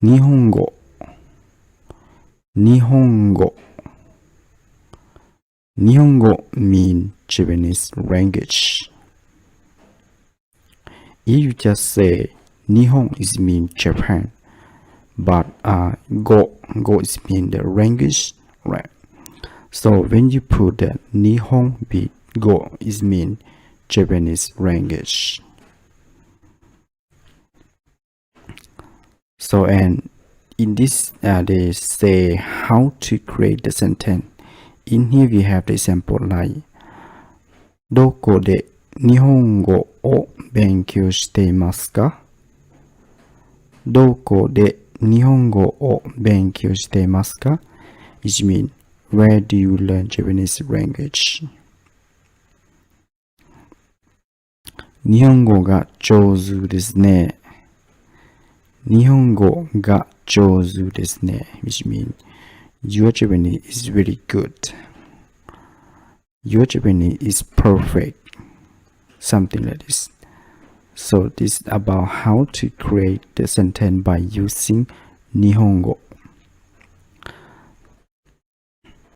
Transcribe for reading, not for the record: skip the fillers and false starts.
日本語日本語日本語 mean Japanese language. If you just say Nihon is mean Japan, but go is mean the language, right? So when you put the Nihon with go is mean Japanese language. So and in this they say how to create the sentence. In here we have the example like どこで日本語を勉強していますか？どこで日本語を勉強していますか？ It means where do you learn Japanese language? 日本語が上手ですね。日本語が上手ですね。Which means your Japanese is really good. Your Japanese is perfect. Something like this. So this is about how to create the sentence by using 日本語